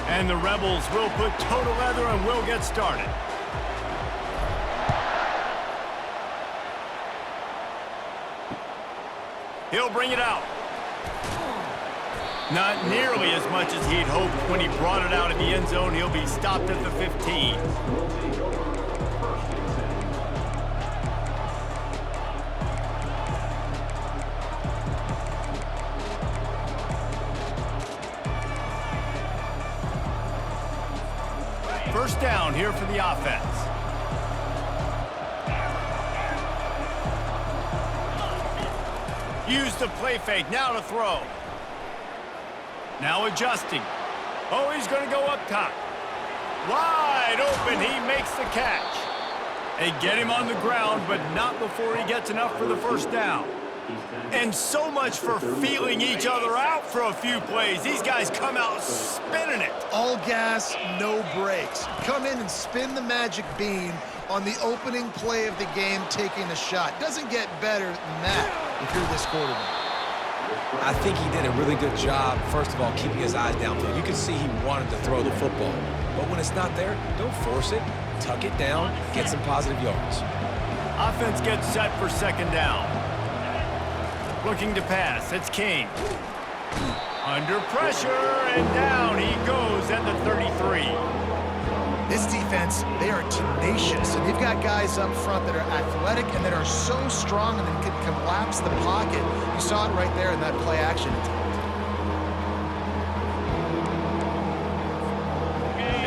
And the Rebels will put toe to leather and will get started. He'll bring it out. Not nearly as much as he'd hoped when he brought it out in the end zone. He'll be stopped at the 15. First down here for the offense. Use the play fake, now to throw. Now adjusting. Oh, he's going to go up top. Wide open, he makes the catch. They get him on the ground, but not before he gets enough for the first down. And so much for feeling each other out for a few plays. These guys come out spinning it. All gas, no brakes. Come in and spin the magic bean on the opening play of the game, taking a shot. Doesn't get better than that if you're this quarterback. I think he did a really good job, first of all, keeping his eyes downfield. You can see he wanted to throw the football. But when it's not there, don't force it. Tuck it down, get some positive yards. Offense gets set for second down. Looking to pass, it's King. Under pressure, and down he goes at the 33. This defense, they are tenacious, and they've got guys up front that are athletic and that are so strong and can collapse the pocket. You saw it right there in that play action attempt.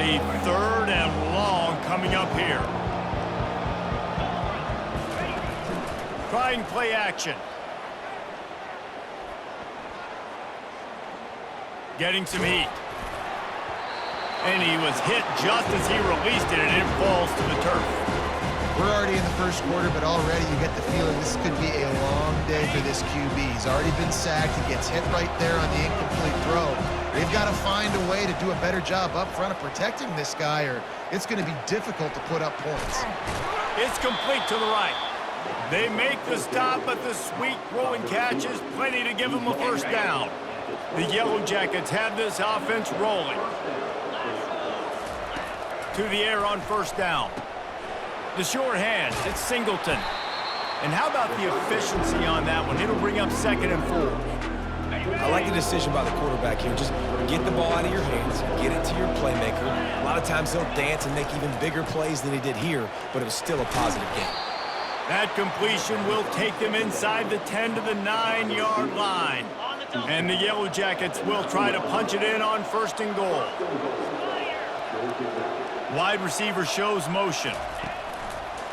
A third and long coming up here. Trying play action. Getting some heat. And he was hit just as he released it, and it falls to the turf. We're already in the first quarter, but already you get the feeling this could be a long day for this QB. He's already been sacked. He gets hit right there on the incomplete throw. They've got to find a way to do a better job up front of protecting this guy, or it's going to be difficult to put up points. It's complete to the right. They make the stop, but the sweet throwing catch is plenty to give them a first down. The Yellow Jackets have this offense rolling. To the air on first down. The short hands, it's Singleton. And how about the efficiency on that one? It'll bring up second and 4. I like the decision by the quarterback here. Just get the ball out of your hands, get it to your playmaker. A lot of times he'll dance and make even bigger plays than he did here, but it was still a positive game. That completion will take them inside the 10 to the 9-yard line. And the Yellow Jackets will try to punch it in on first and goal. Wide receiver shows motion.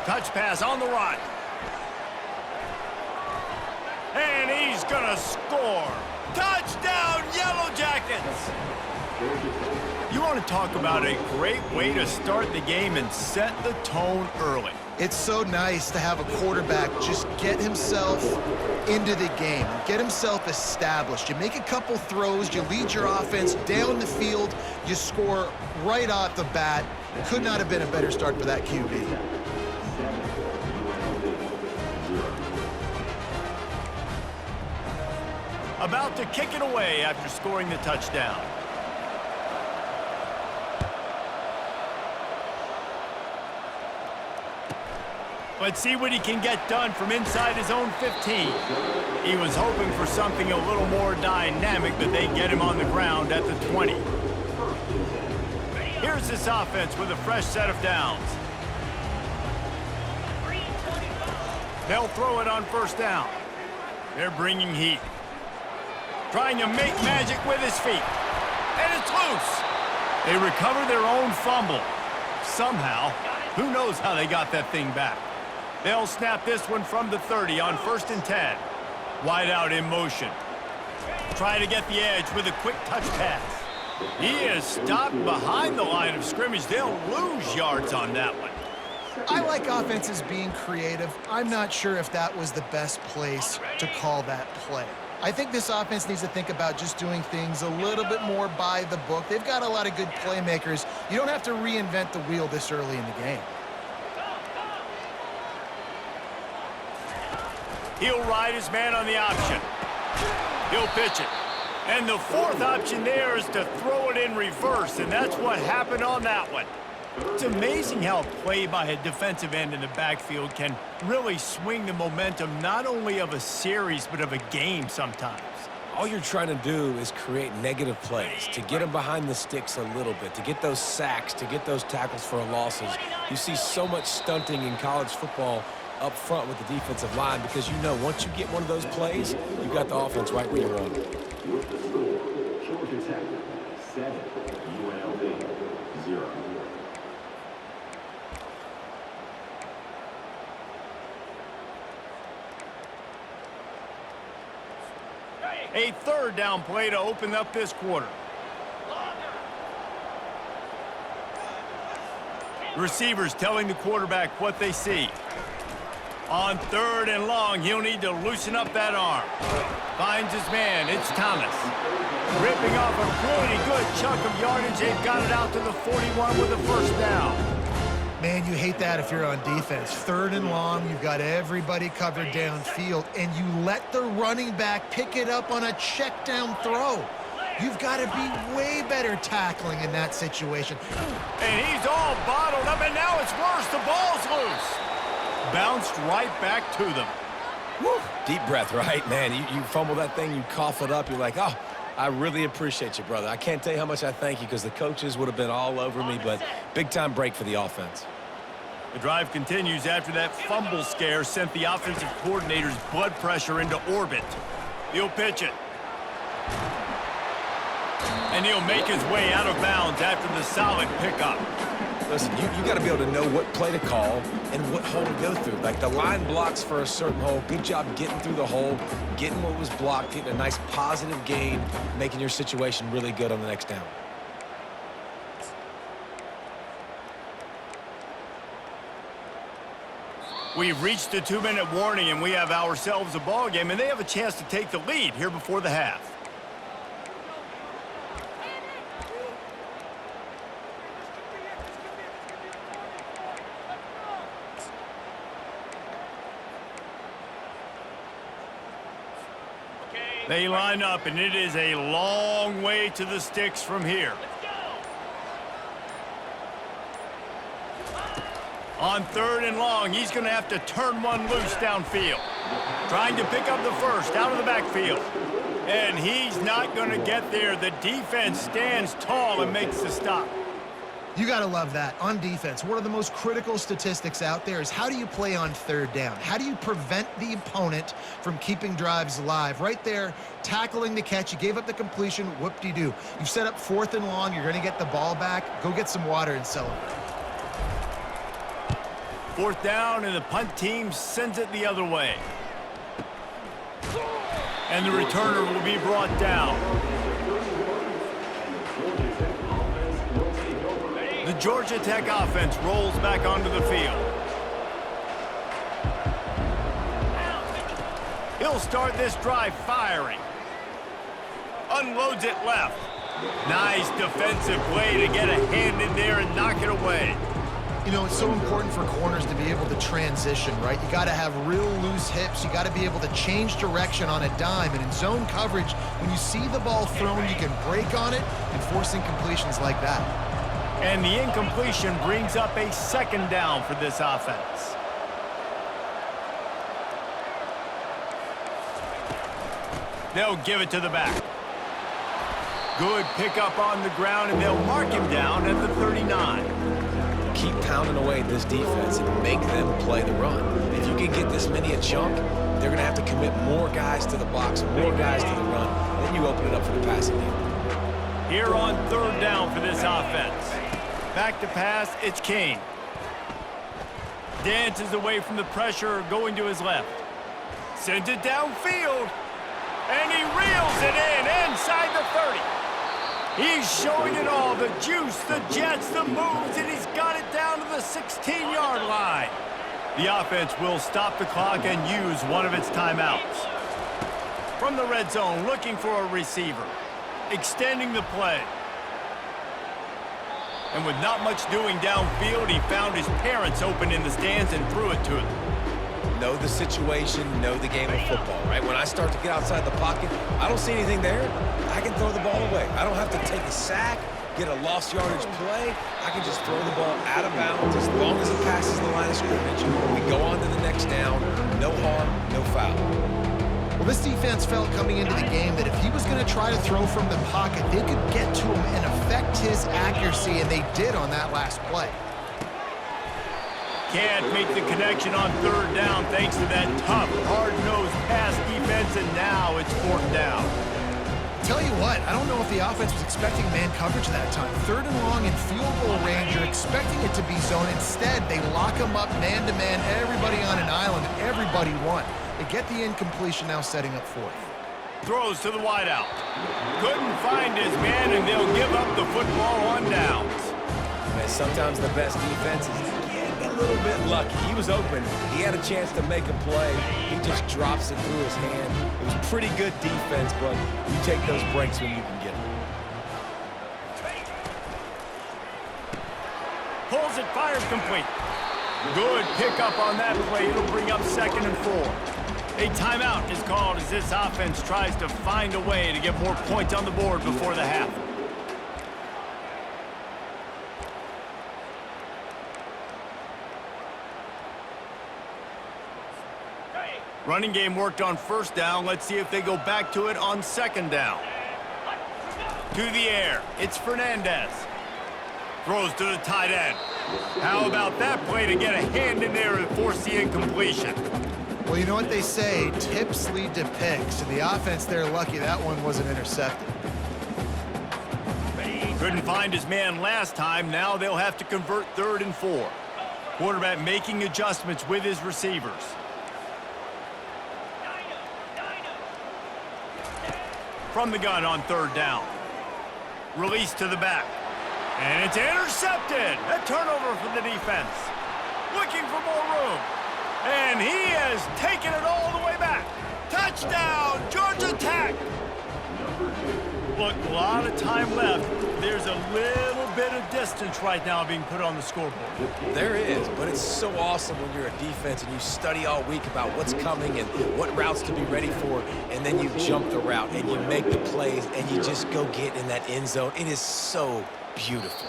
Touch pass on the right. And he's gonna score. Touchdown, Yellow Jackets! You want to talk about a great way to start the game and set the tone early. It's so nice to have a quarterback just get himself into the game, get himself established. You make a couple throws, you lead your offense down the field, you score right off the bat. Could not have been a better start for that QB. About to kick it away after scoring the touchdown. Let's see what he can get done from inside his own 15. He was hoping for something a little more dynamic, but they get him on the ground at the 20. Here's this offense with a fresh set of downs. They'll throw it on first down. They're bringing heat. Trying to make magic with his feet. And it's loose. They recover their own fumble. Somehow, who knows how they got that thing back. They'll snap this one from the 30 on first and 10. Wide out in motion. Try to get the edge with a quick touch pass. He is stopped behind the line of scrimmage. They'll lose yards on that one. I like offenses being creative. I'm not sure if that was the best place to call that play. I think this offense needs to think about just doing things a little bit more by the book. They've got a lot of good playmakers. You don't have to reinvent the wheel this early in the game. He'll ride his man on the option. He'll pitch it. And the fourth option there is to throw it in reverse, and that's what happened on that one. It's amazing how a play by a defensive end in the backfield can really swing the momentum not only of a series but of a game sometimes. All you're trying to do is create negative plays, to get them behind the sticks a little bit, to get those sacks, to get those tackles for losses. You see so much stunting in college football up front with the defensive line because you know once you get one of those plays, you've got the offense right where you want it. Georgia Tech, 7, UNLV, 0. A third down play to open up this quarter. Receivers telling the quarterback what they see. On third and long, he'll need to loosen up that arm. Finds his man. It's Thomas. Ripping off a pretty good chunk of yardage. They've got it out to the 41 with a first down. Man, you hate that if you're on defense. Third and long, you've got everybody covered downfield, and you let the running back pick it up on a check down throw. You've got to be way better tackling in that situation. And he's all bottled up, and now it's worse. The ball's loose. Bounced right back to them. Woo. Deep breath, right, man? You fumble that thing, you cough it up, you're like, oh, I really appreciate you, brother. I can't tell you how much I thank you because the coaches would have been all over me, but big-time break for the offense. The drive continues after that fumble scare sent the offensive coordinator's blood pressure into orbit. He'll pitch it. And he'll make his way out of bounds after the solid pickup. Listen, you got to be able to know what play to call and what hole to go through. Like the line blocks for a certain hole. Good job getting through the hole, getting what was blocked, getting a nice positive gain, making your situation really good on the next down. We've reached the 2-minute warning, and we have ourselves a ball game, and they have a chance to take the lead here before the half. They line up, and it is a long way to the sticks from here. On third and long, he's going to have to turn one loose downfield. Trying to pick up the first out of the backfield. And he's not going to get there. The defense stands tall and makes the stop. You got to love that. On defense, one of the most critical statistics out there is how do you play on third down? How do you prevent the opponent from keeping drives alive? Right there, tackling the catch. You gave up the completion. Whoop-de-doo. You've set up fourth and long. You're going to get the ball back. Go get some water and celebrate. Fourth down, and the punt team sends it the other way. And the returner will be brought down. The Georgia Tech offense rolls back onto the field. He'll start this drive firing. Unloads it left. Nice defensive play to get a hand in there and knock it away. You know, it's so important for corners to be able to transition, right? You got to have real loose hips. You got to be able to change direction on a dime. And in zone coverage, when you see the ball thrown, you can break on it and force incompletions like that. And the incompletion brings up a second down for this offense. They'll give it to the back. Good pickup on the ground, and they'll mark him down at the 39. Keep pounding away at this defense and make them play the run. If you can get this many a chunk, they're going to have to commit more guys to the box, more guys to the run, and then you open it up for the passing game. Here on third down for this offense. Back to pass, it's King. Dances away from the pressure, going to his left. Sends it downfield, and he reels it in inside the 30. He's showing it all, the juice, the jets, the moves, and he's got it down to the 16-yard line. The offense will stop the clock and use one of its timeouts. From the red zone, looking for a receiver. Extending the play. And with not much doing downfield, he found his parents open in the stands and threw it to them. Know the situation, know the game of football, right? When I start to get outside the pocket, I don't see anything there. I got throw the ball away. I don't have to take a sack, get a lost yardage play. I can just throw the ball out of bounds as long as it passes the line of scrimmage. We go on to the next down. No harm, no foul. Well, this defense felt coming into the game that if he was going to try to throw from the pocket, they could get to him and affect his accuracy, and they did on that last play. Can't make the connection on third down thanks to that tough, hard-nosed pass defense, and now it's fourth down. Tell you what, I don't know if the offense was expecting man coverage that time. Third and long in field goal range, you're expecting it to be zone. Instead, they lock him up man-to-man, everybody on an island, and everybody won. They get the incompletion, now setting up fourth. Throws to the wideout. Couldn't find his man, and they'll give up the football on downs. Man, sometimes the best defense is getting a little bit lucky. He was open. He had a chance to make a play. He just drops it through his hand. It was pretty good defense, but you take those breaks when you can get them. Pulls it, fires complete. Good pickup on that play. It'll bring up 2nd and 4. A timeout is called as this offense tries to find a way to get more points on the board before the half. Running game worked on first down. Let's see if they go back to it on 2nd down. To the air. It's Fernandez. Throws to the tight end. How about that play to get a hand in there and force the incompletion? Well, you know what they say, tips lead to picks, and the offense there lucky that one wasn't intercepted. Couldn't find his man last time. Now they'll have to convert 3rd and 4. Quarterback making adjustments with his receivers. From the gun on 3rd down. Release to the back. And it's intercepted. A turnover for the defense. Looking for more room. And he has taken it all the way back. Touchdown, Georgia Tech. Look, a lot of time left. There's a little bit of distance right now being put on the scoreboard. There is, but it's so awesome when you're a defense and you study all week about what's coming and what routes to be ready for, and then you jump the route and you make the plays and you just go get in that end zone. It is so beautiful.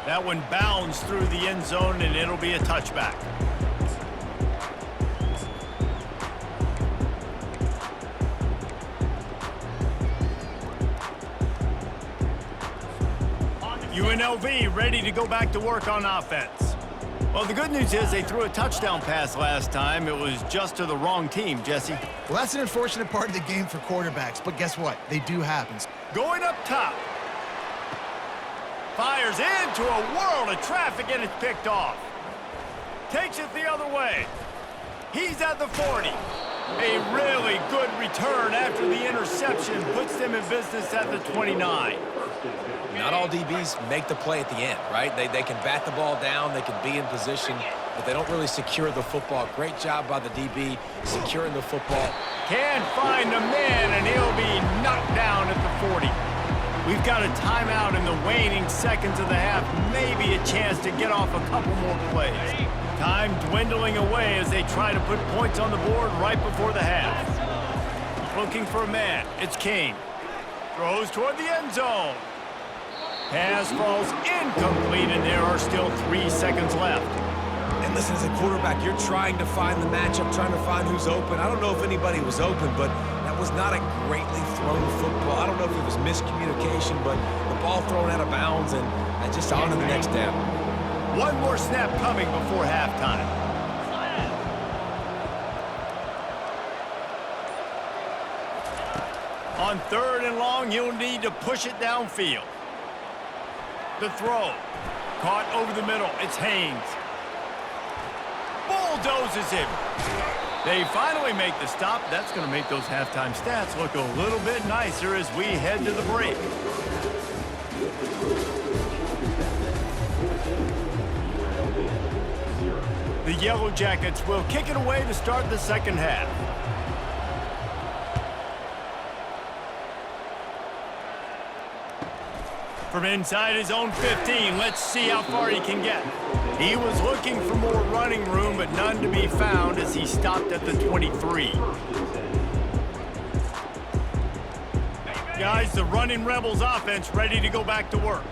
That one bounds through the end zone, and it'll be a touchback. UNLV ready to go back to work on offense. Well, the good news is they threw a touchdown pass last time. It was just to the wrong team, Jesse. Well, that's an unfortunate part of the game for quarterbacks, but guess what? They do happen. Going up top. Fires into a world of traffic, and it's picked off. Takes it the other way. He's at the 40. A really good return after the interception puts them in business at the 29. Not all DBs make the play at the end, right? They can bat the ball down, they can be in position, but they don't really secure the football. Great job by the DB securing the football. Can't find a man, and he'll be knocked down at the 40. We've got a timeout in the waning seconds of the half. Maybe a chance to get off a couple more plays. Time dwindling away as they try to put points on the board right before the half. Looking for a man. It's Kane. Throws toward the end zone. Pass falls incomplete, and there are still 3 seconds left. And listen, as a quarterback, you're trying to find the matchup, trying to find who's open. I don't know if anybody was open, but that was not a greatly thrown football. I don't know if it was miscommunication, but the ball thrown out of bounds and just on to the next down. One more snap coming before halftime. On 3rd and long, you'll need to push it downfield. The throw. Caught over the middle. It's Haynes. Bulldozes him. They finally make the stop. That's going to make those halftime stats look a little bit nicer as we head to the break. The Yellow Jackets will kick it away to start the second half. From inside his own 15, let's see how far he can get. He was looking for more running room, but none to be found as he stopped at the 23. Guys, the running Rebels offense ready to go back to work.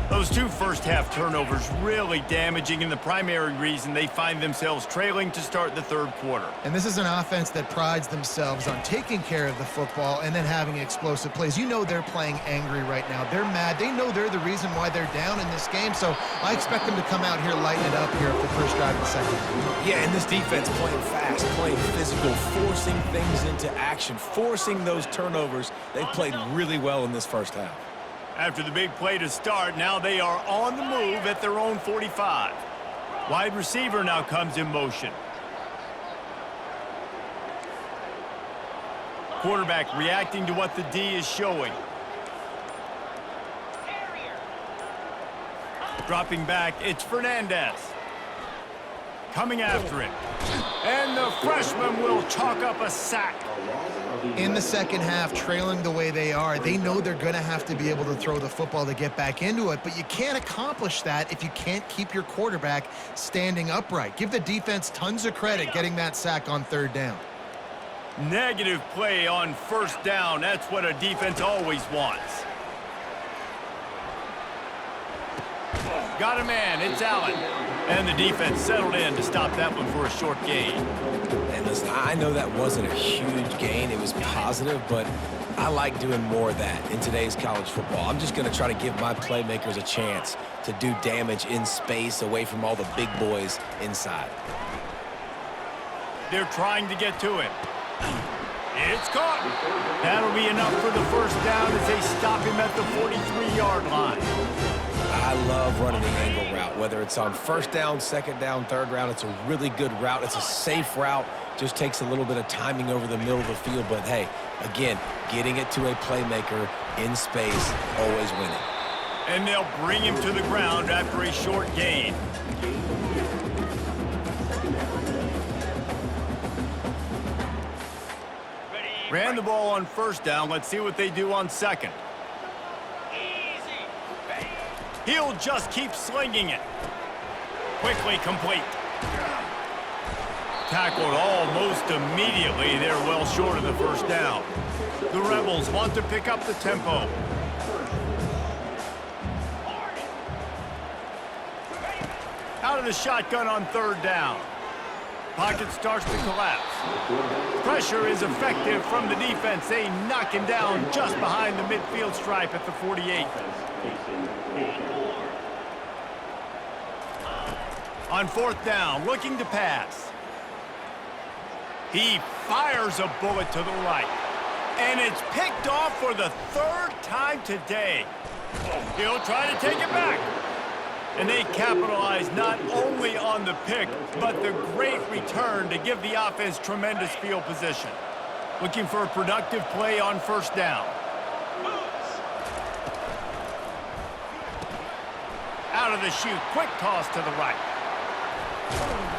Those two first-half turnovers really damaging and the primary reason they find themselves trailing to start the third quarter. And this is an offense that prides themselves on taking care of the football and then having explosive plays. You know they're playing angry right now. They're mad. They know they're the reason why they're down in this game, so I expect them to come out here, lighten it up here for the first drive of the second. Yeah, and this defense playing fast, playing physical, forcing things into action, forcing those turnovers. They've played really well in this first half. After the big play to start, now they are on the move at their own 45. Wide receiver now comes in motion. Quarterback reacting to what the D is showing. Dropping back, it's Fernandez. Coming after it. And the freshman will chalk up a sack. In the second half, trailing the way they are, they know they're going to have to be able to throw the football to get back into it, but you can't accomplish that if you can't keep your quarterback standing upright. Give the defense tons of credit getting that sack on third down. Negative play on first down. That's what a defense always wants. Got a man. It's Allen. And the defense settled in to stop that one for a short gain. And listen, I know that wasn't a huge gain. It was positive, but I like doing more of that in today's college football. I'm just going to try to give my playmakers a chance to do damage in space away from all the big boys inside. They're trying to get to it. It's caught. That'll be enough for the first down as they stop him at the 43-yard line. I love running the angle route, whether it's on first down, second down, third down. It's a really good route. It's a safe route. Just takes a little bit of timing over the middle of the field. But, hey, again, getting it to a playmaker in space, always winning. And they'll bring him to the ground after a short gain. Ran the ball on first down. Let's see what they do on second. He'll just keep slinging it. Quickly complete. Tackled almost immediately. They're well short of the first down. The Rebels want to pick up the tempo. Out of the shotgun on third down. Pocket starts to collapse. Pressure is effective from the defense. They knock him down just behind the midfield stripe at the 48. On fourth down, looking to pass. He fires a bullet to the right. And it's picked off for the third time today. He'll try to take it back. And they capitalize not only on the pick, but the great return to give the offense tremendous field position. Looking for a productive play on first down. Out of the chute, quick toss to the right.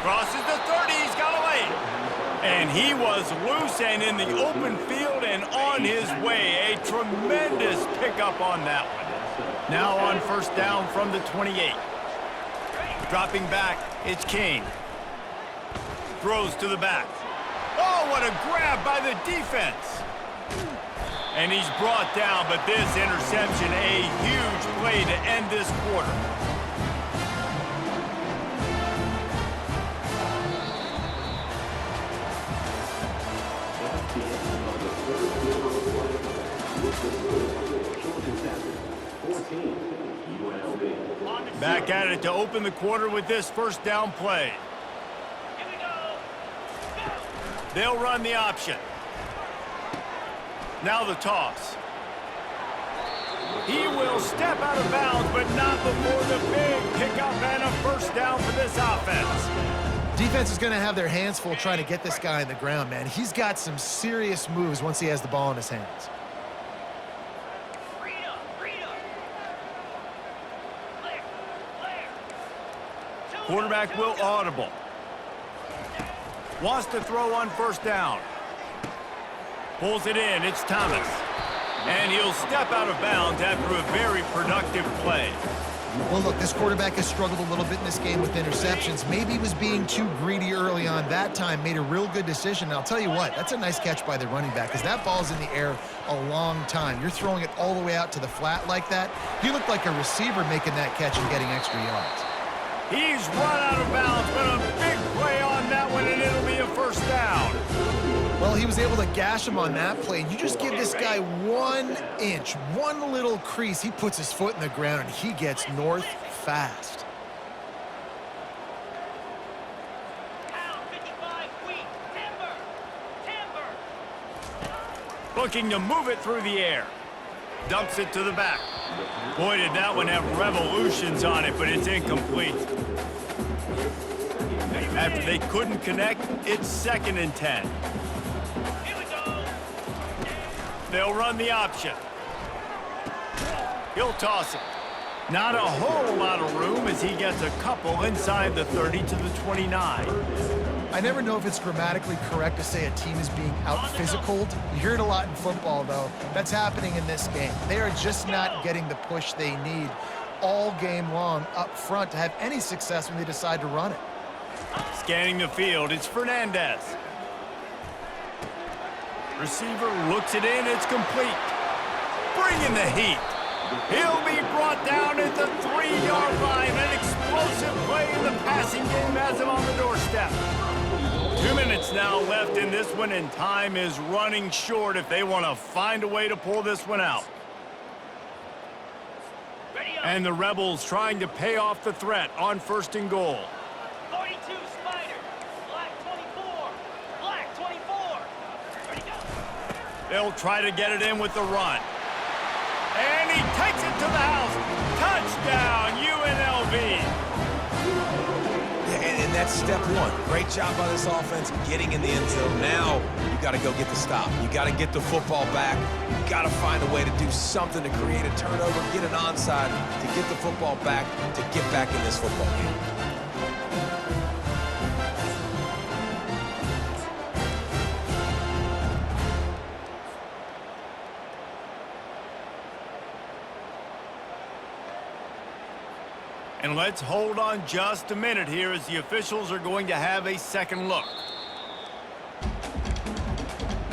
Crosses the 30, he's got a lane. And he was loose and in the open field and on his way. A tremendous pickup on that one. Now on first down from the 28. Dropping back, it's King. Throws to the back. Oh, what a grab by the defense. And he's brought down, but this interception, a huge play to end this quarter. Back at it to open the quarter with this first down play. They'll run the option. Now the toss. He will step out of bounds, but not before the big pickup and a first down for this offense. Defense is going to have their hands full trying to get this guy on the ground, man. He's got some serious moves once he has the ball in his hands. Quarterback will audible. Wants to throw on first down. Pulls it in. It's Thomas. And he'll step out of bounds after a very productive play. Well, look, this quarterback has struggled a little bit in this game with interceptions. Maybe he was being too greedy early on that time, made a real good decision. And I'll tell you what, that's a nice catch by the running back because that ball's in the air a long time. You're throwing it all the way out to the flat like that. He looked like a receiver making that catch and getting extra yards. He's run out of bounds, but a big play on that one, and it'll be a first down. Well, he was able to gash him on that play. You just give this guy 1 inch, one little crease. He puts his foot in the ground, and he gets north fast. Looking to move it through the air. Dumps it to the back. Boy, did that one have revolutions on it, but it's incomplete. After they couldn't connect, it's 2nd and 10. They'll run the option. He'll toss it. Not a whole lot of room as he gets a couple inside the 30 to the 29. I never know if it's grammatically correct to say a team is being out-physicaled. You hear it a lot in football, though. That's happening in this game. They are just not getting the push they need all game long up front to have any success when they decide to run it. Scanning the field, it's Fernandez. Receiver looks it in, it's complete. Bringing the heat. He'll be brought down at the 3-yard line. An explosive play in the passing game has him on the doorstep. 2 minutes now left in this one, and time is running short if they want to find a way to pull this one out. And the Rebels trying to pay off the threat on 1st and goal. 42, Spider. Black 24. Black 24. Ready, go. They'll try to get it in with the run. And he takes it to the house. Touchdown, UNLV. And that's step one. Great job by this offense getting in the end zone. Now you got to go get the stop. You got to get the football back. You got to find a way to do something to create a turnover, get an onside, to get the football back, to get back in this football game. And let's hold on just a minute here as the officials are going to have a second look.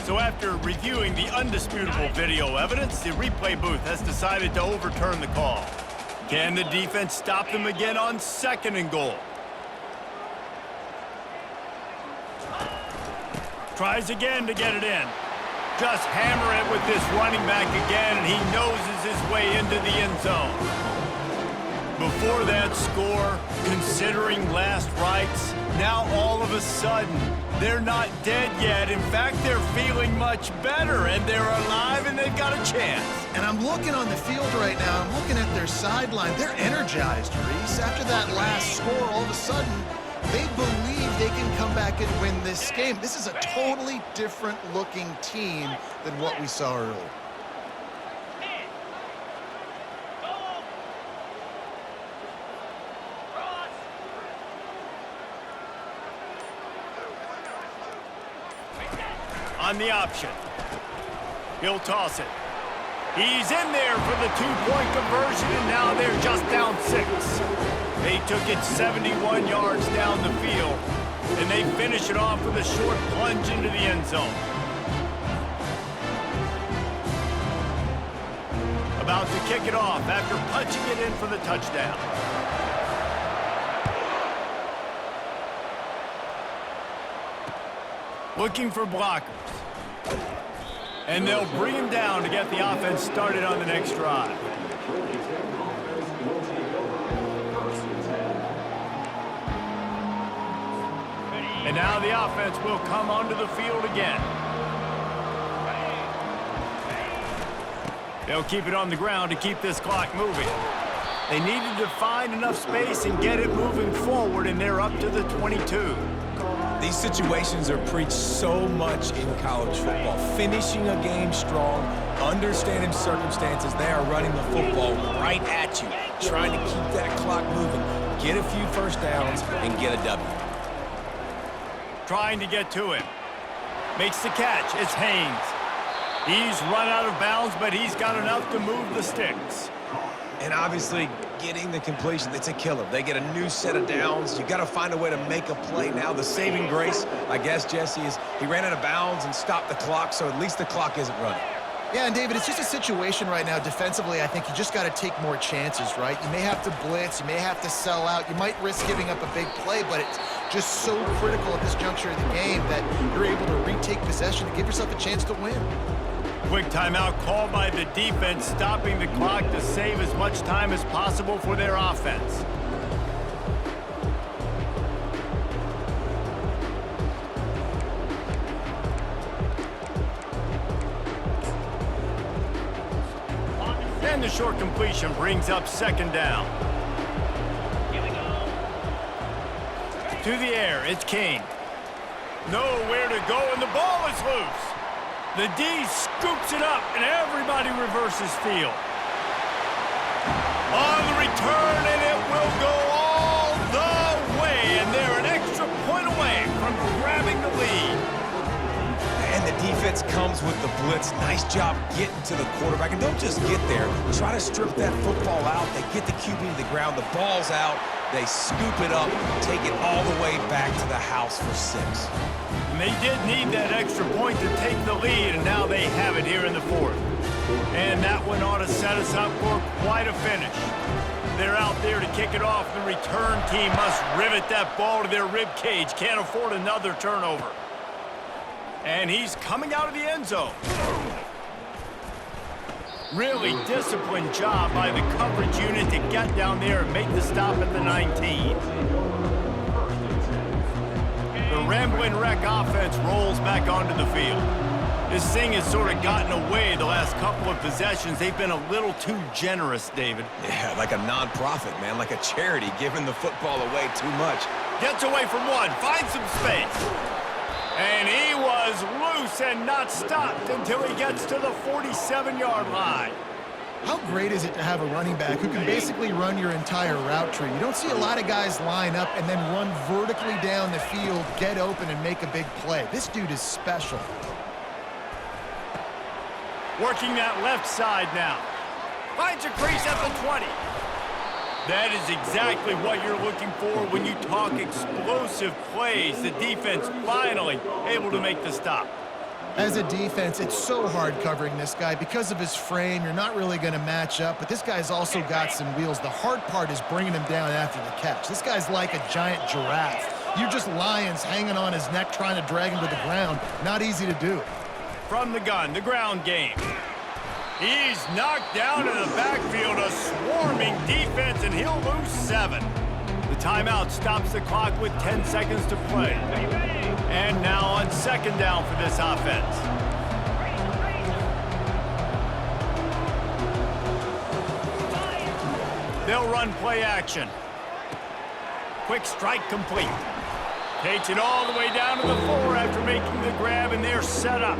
So after reviewing the undisputable video evidence, the replay booth has decided to overturn the call. Can the defense stop them again on 2nd and goal? Tries again to get it in. Just hammer it with this running back again, and he noses his way into the end zone. Before that score, considering last rites, now all of a sudden, they're not dead yet. In fact, they're feeling much better, and they're alive, and they've got a chance. And I'm looking on the field right now. I'm looking at their sideline. They're energized, Reese. After that last score, all of a sudden, they believe they can come back and win this game. This is a totally different-looking team than what we saw earlier. On the option. He'll toss it. He's in there for the 2-point conversion, and now they're just down 6. They took it 71 yards down the field, and they finish it off with a short plunge into the end zone. About to kick it off after punching it in for the touchdown. Looking for blockers. And they'll bring him down to get the offense started on the next drive. And now the offense will come onto the field again. They'll keep it on the ground to keep this clock moving. They needed to find enough space and get it moving forward, and they're up to the 22. These situations are preached so much in college football. Finishing a game strong, understanding circumstances. They are running the football right at you, trying to keep that clock moving, get a few first downs, and get a W. Trying to get to him. Makes the catch. It's Haynes. He's run out of bounds, but he's got enough to move the sticks. And obviously, getting the completion, it's a killer. They get a new set of downs. You got to find a way to make a play now. The saving grace, I guess, Jesse, is he ran out of bounds and stopped the clock, so at least the clock isn't running. Yeah, and David, it's just a situation right now defensively. I think you just got to take more chances, right? You may have to blitz, you may have to sell out, you might risk giving up a big play, but it's just so critical at this juncture of the game that you're able to retake possession to give yourself a chance to win. Quick timeout called by the defense, stopping the clock to save as much time as possible for their offense. And the short completion brings up second down. Here we go. To the air, it's King. Nowhere to go, and the ball is loose. The D scoops it up, and everybody reverses field. On the return, and it will go all the way, and they're an extra point away from grabbing the lead. And the defense comes with the blitz. Nice job getting to the quarterback. And don't just get there. Try to strip that football out. They get the QB to the ground. The ball's out. They scoop it up, take it all the way back to the house for 6. And they did need that extra point to take the lead, and now they have it here in the 4th. And that one ought to set us up for quite a finish. They're out there to kick it off. The return team must rivet that ball to their rib cage. Can't afford another turnover. And he's coming out of the end zone. Really disciplined job by the coverage unit to get down there and make the stop at the 19. The Ramblin' Wreck offense rolls back onto the field. This thing has sort of gotten away the last couple of possessions. They've been a little too generous, David. Yeah, like a non-profit, man, like a charity giving the football away too much. Gets away from one, finds some space. And he was loose and not stopped until he gets to the 47-yard line. How great is it to have a running back who can basically run your entire route tree? You don't see a lot of guys line up and then run vertically down the field, get open, and make a big play. This dude is special. Working that left side now. Finds a crease at the 20. That is exactly what you're looking for when you talk explosive plays. The defense finally able to make the stop. As a defense, it's so hard covering this guy. Because of his frame, you're not really going to match up, but this guy's also got some wheels. The hard part is bringing him down after the catch. This guy's like a giant giraffe. You're just lions hanging on his neck trying to drag him to the ground. Not easy to do. From the gun, the ground game. He's knocked down in the backfield, a swarming defense, and he'll lose 7. The timeout stops the clock with 10 seconds to play. And now on second down for this offense. They'll run play action. Quick strike complete. Takes it all the way down to the 4 after making the grab, and they're set up.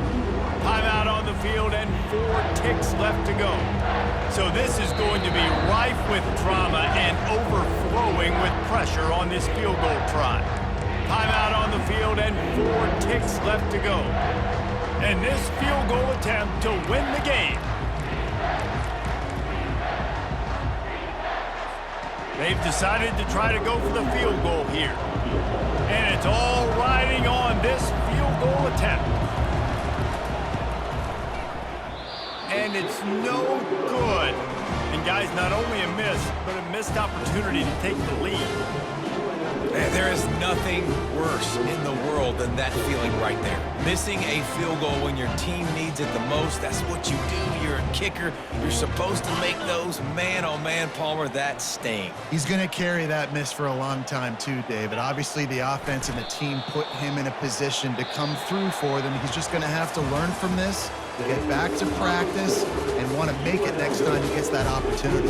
Timeout on the field and 4 ticks left to go. So this is going to be rife with drama and overflowing with pressure on this field goal try. Timeout on the field and 4 ticks left to go. And this field goal attempt to win the game. They've decided to try to go for the field goal here. And it's all riding on this field goal attempt. And it's no good. And guys, not only a miss, but a missed opportunity to take the lead. Man, there is nothing worse in the world than that feeling right there. Missing a field goal when your team needs it the most, that's what you do. You're a kicker. You're supposed to make those. Man, oh man, Palmer, that stings. He's going to carry that miss for a long time too, David. Obviously, the offense and the team put him in a position to come through for them. He's just going to have to learn from this, get back to practice, and want to make it next time he gets that opportunity.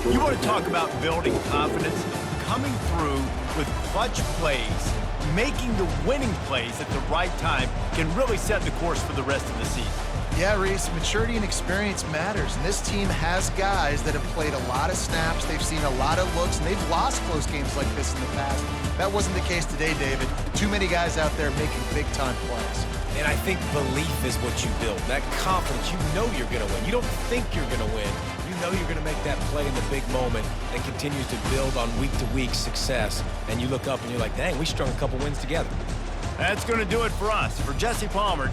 You want to talk about building confidence? Coming through with clutch plays, making the winning plays at the right time can really set the course for the rest of the season. Yeah, Reese, maturity and experience matters, and this team has guys that have played a lot of snaps, they've seen a lot of looks, and they've lost close games like this in the past. That wasn't the case today, David. Too many guys out there making big-time plays. And I think belief is what you build. That confidence, you know you're going to win. You don't think you're going to win. You know you're going to make that play in the big moment that continues to build on week-to-week success. And you look up and you're like, dang, we strung a couple wins together. That's going to do it for us. For Jesse Palmer,